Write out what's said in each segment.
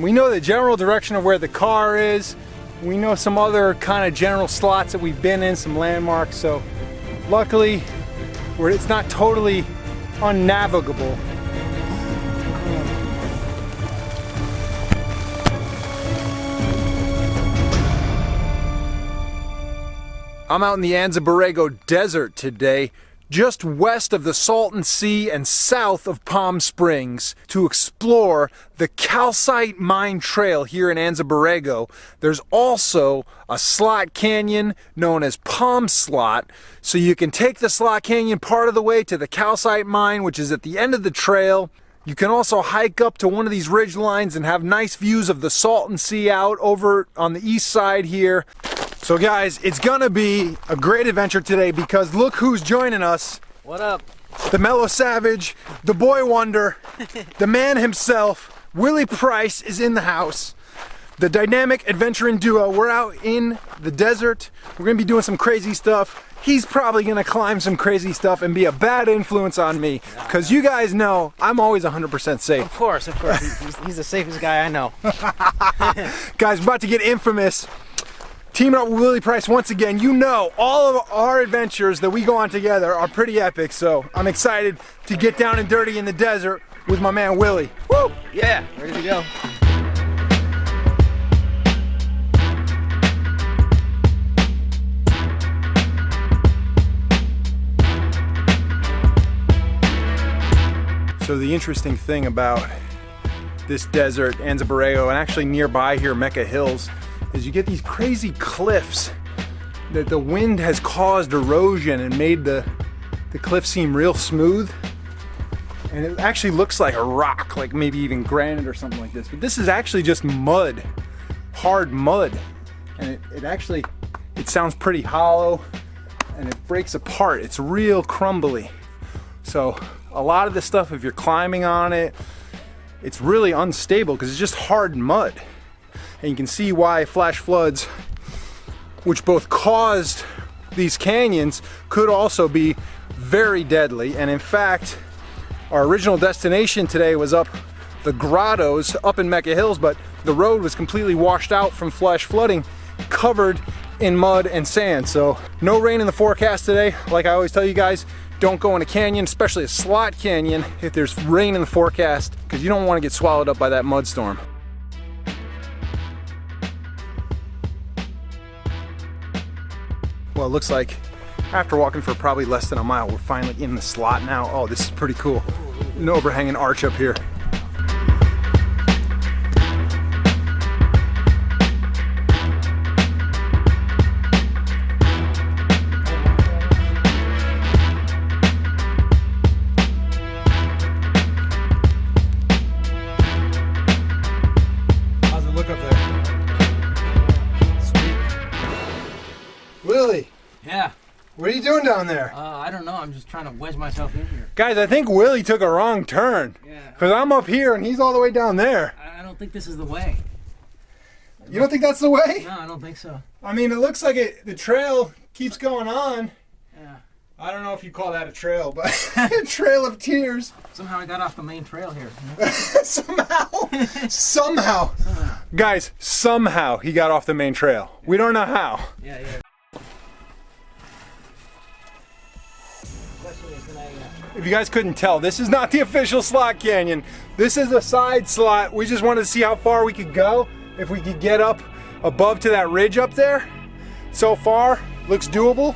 We know the general direction of where the car is. We know some other kind of general slots that we've been in, some landmarks. So luckily, it's not totally unnavigable. I'm out in the Anza Borrego Desert today, just west of the Salton Sea and south of Palm Springs, to explore the Calcite Mine Trail here in Anza Borrego. There's also a slot canyon known as Palm Slot, so you can take the slot canyon part of the way to the Calcite Mine, which is at the end of the trail. You can also hike up to one of these ridge lines and have nice views of the Salton Sea out over on the east side here. So guys, it's gonna be a great adventure today because look who's joining us. What up? The Mellow Savage, the Boy Wonder, the man himself, Willie Price is in the house. The dynamic adventuring duo. We're out in the desert. We're gonna be doing some crazy stuff. He's probably gonna climb some crazy stuff and be a bad influence on me. Cause you guys know I'm always 100% safe. Of course. He's the safest guy I know. Guys, we're about to get infamous. Teaming up with Willie Price once again. You know, all of our adventures that we go on together are pretty epic, so I'm excited to get down and dirty in the desert with my man Willie. Woo! Yeah, ready to go. So the interesting thing about this desert, Anza Borrego, and actually nearby here, Mecca Hills, is you get these crazy cliffs that the wind has caused erosion and made the cliff seem real smooth. And it actually looks like a rock, like maybe even granite or something like this. But this is actually just mud, hard mud. And it sounds pretty hollow and it breaks apart. It's real crumbly. So a lot of this stuff, if you're climbing on it, it's really unstable because it's just hard mud. And you can see why flash floods, which both caused these canyons, could also be very deadly. And in fact, our original destination today was up the grottos up in Mecca Hills, but the road was completely washed out from flash flooding, covered in mud and sand. So no rain in the forecast today. Like I always tell you guys, don't go in a canyon, especially a slot canyon, if there's rain in the forecast, because you don't want to get swallowed up by that mud storm. Well, it looks like after walking for probably less than a mile, we're finally in the slot now. Oh, this is pretty cool. An overhanging arch up here. How's it look up there? Willie! Yeah. What are you doing down there? I don't know. I'm just trying to wedge myself in here. Guys, I think Willie took a wrong turn. Yeah. Because I'm up here and he's all the way down there. I don't think this is the way. You don't think that's the way? No, I don't think so. I mean, it looks like the trail keeps going on. Yeah. I don't know if you call that a trail, but a trail of tears. Somehow I got off the main trail here. Somehow. Guys, somehow he got off the main trail. We don't know how. Yeah. If you guys couldn't tell, this is not the official slot canyon. This is a side slot. We just wanted to see how far we could go, if we could get up above to that ridge up there. So far, looks doable.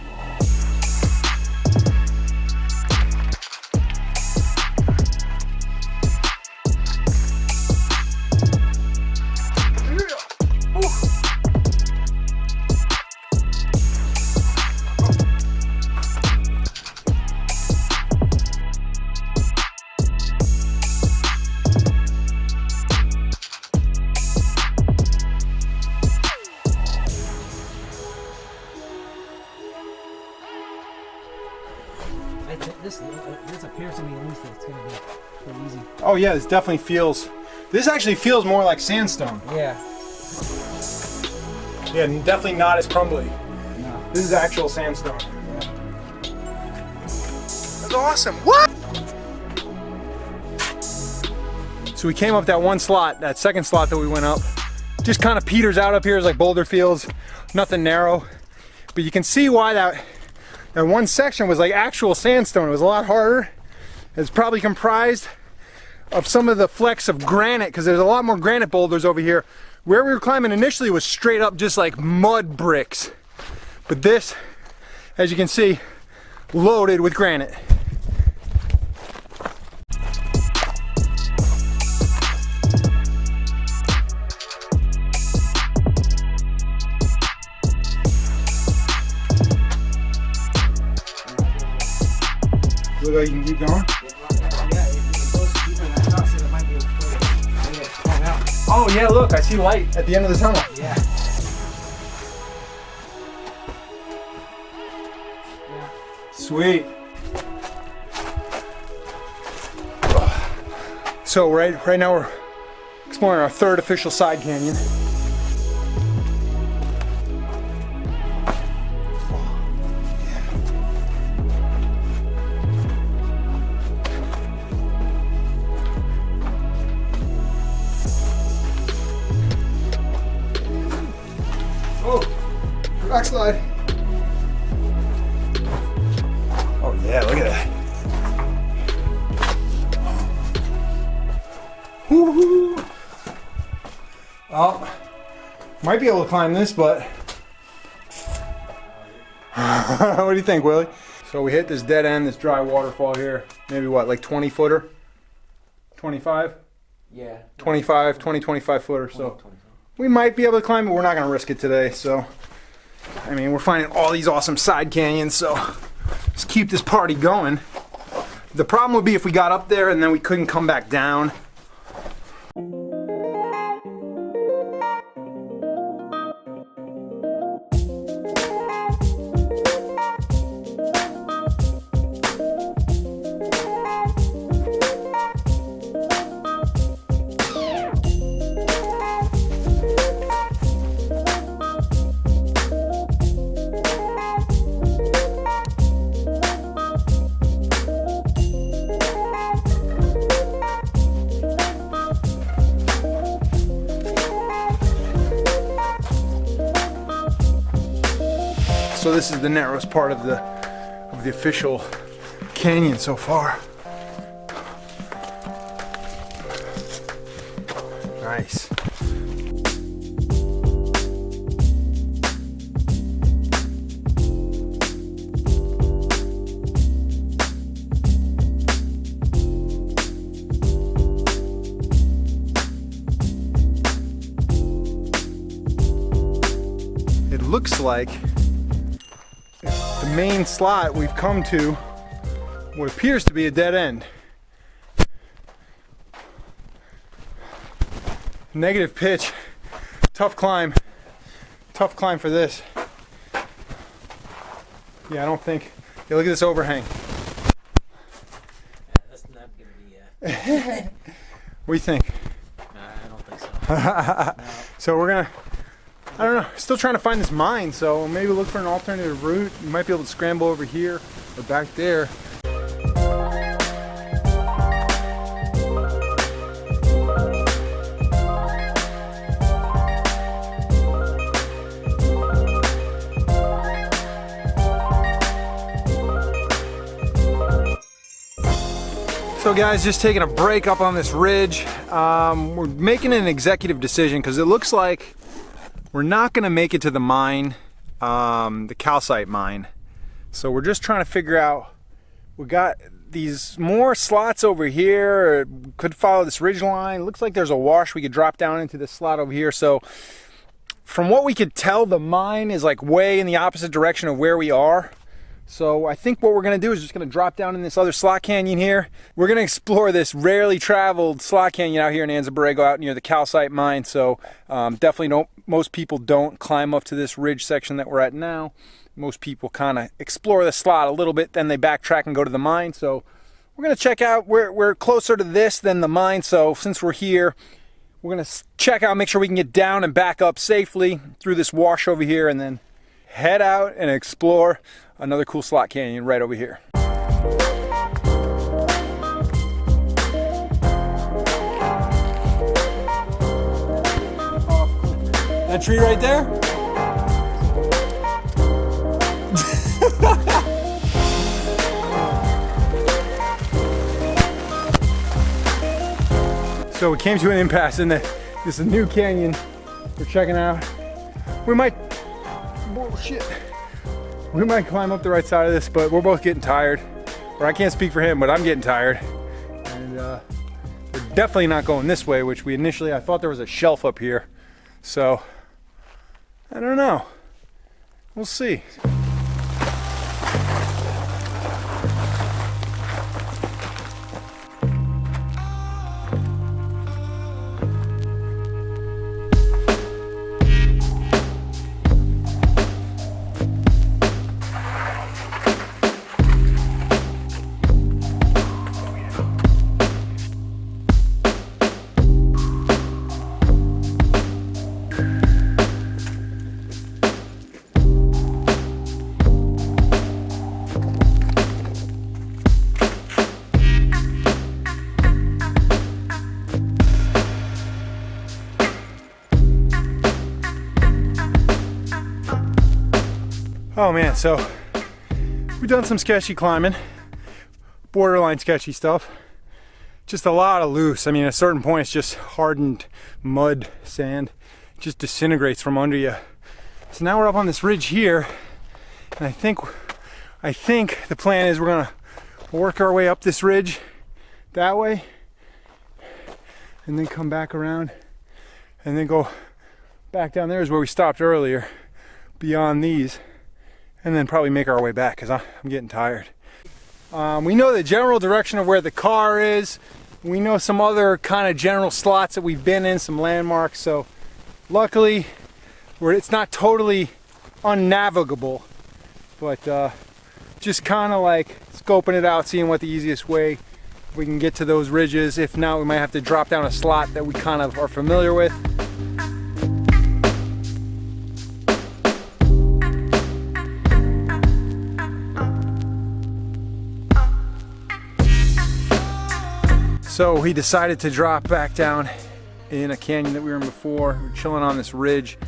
This appears to me at least that it's going to be pretty easy. Oh yeah, this definitely feels, this actually feels more like sandstone. Yeah. Yeah, definitely not as crumbly. No. This is actual sandstone. Yeah. That's awesome. What? So we came up that one slot, that second slot that we went up. Just kind of peters out up here, is like boulder fields, nothing narrow. But you can see why that one section was like actual sandstone. It was a lot harder. It's probably comprised of some of the flecks of granite, because there's a lot more granite boulders over here. Where we were climbing initially was straight up just like mud bricks. But this, as you can see, loaded with granite. Look like you can keep going. Oh yeah, look, I see light at the end of the tunnel. Yeah. Sweet. So right now we're exploring our third official side canyon. Backslide. Oh yeah, look at that. Woo-hoo. Oh, might be able to climb this, but what do you think, Willie? So we hit this dead end, this dry waterfall here. Maybe what, like 20 footer? 25? Yeah. 25 footer. So we might be able to climb, but we're not going to risk it today. So I mean, we're finding all these awesome side canyons, so let's keep this party going. The problem would be if we got up there and then we couldn't come back down. So this is the narrowest part of the official canyon so far. Nice. It looks like the main slot we've come to what appears to be a dead end. Negative pitch, tough climb for this. Yeah, I don't think, yeah, look at this overhang. Yeah, that's not gonna be, What do you think? I don't think so. No. So we're gonna, I don't know, still trying to find this mine, so maybe look for an alternative route. You might be able to scramble over here or back there. So guys, just taking a break up on this ridge. We're making an executive decision because it looks like we're not gonna make it to the mine, the calcite mine. So we're just trying to figure out, we got these more slots over here, could follow this ridge line. Looks like there's a wash we could drop down into this slot over here. So from what we could tell, the mine is like way in the opposite direction of where we are. So I think what we're gonna do is just gonna drop down in this other slot canyon here. We're gonna explore this rarely traveled slot canyon out here in Anza Borrego, out near the calcite mine. So definitely most people don't climb up to this ridge section that we're at now. Most people kind of explore the slot a little bit, then they backtrack and go to the mine. So we're gonna check out, we're closer to this than the mine. So since we're here, we're gonna check out, make sure we can get down and back up safely through this wash over here, and then head out and explore another cool slot canyon right over here. That tree right there? So we came to an impasse in this is a new canyon we're checking out. We might, bullshit. We might climb up the right side of this, but we're both getting tired. Or I can't speak for him, but I'm getting tired. And we're definitely not going this way, which we initially, I thought there was a shelf up here. So, I don't know. We'll see. Oh man, so we've done some sketchy climbing, borderline sketchy stuff. Just a lot of loose. I mean, at a certain point, it's just hardened mud, sand. It just disintegrates from under you. So now we're up on this ridge here, and I think the plan is we're gonna work our way up this ridge that way, and then come back around, and then go back down there is where we stopped earlier, beyond these. And then probably make our way back because I'm getting tired. We know the general direction of where the car is. We know some other kind of general slots that we've been in, some landmarks. So luckily, it's not totally unnavigable, but just kind of like scoping it out, seeing what the easiest way we can get to those ridges. If not, we might have to drop down a slot that we kind of are familiar with. So we decided to drop back down in a canyon that we were in before. We were chilling on this ridge,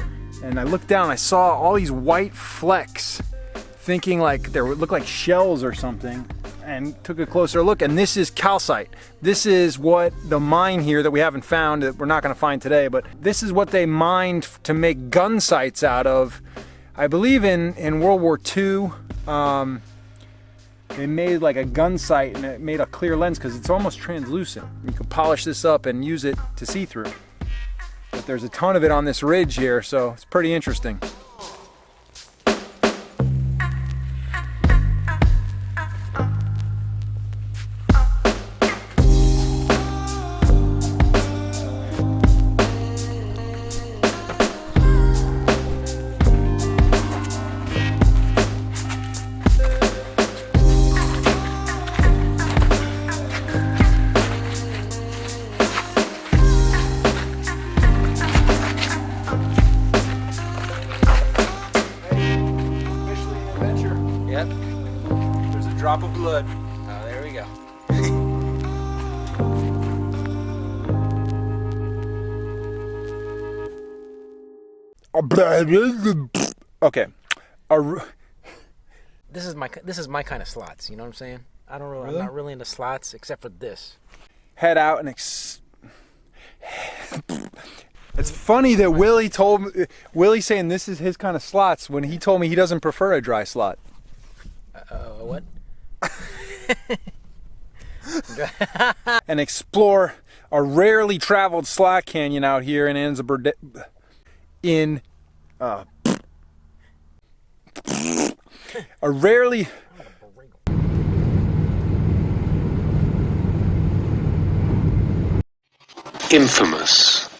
and I looked down, I saw all these white flecks, thinking like they would look like shells or something, and took a closer look, and this is calcite. This is what the mine here that we haven't found, that we're not gonna find today, but this is what they mined to make gun sights out of. I believe in World War II, they made like a gun sight, and it made a clear lens because it's almost translucent. You can polish this up and use it to see through. But there's a ton of it on this ridge here, so it's pretty interesting. Drop of blood. Oh, there we go. Okay. This is my kind of slots. You know what I'm saying? I'm not really into slots except for this. Head out and it's funny that Willie's saying this is his kind of slots when he told me he doesn't prefer a dry slot. What? And explore a rarely traveled slot canyon out here in Anza Borrego. A rarely. Infamous.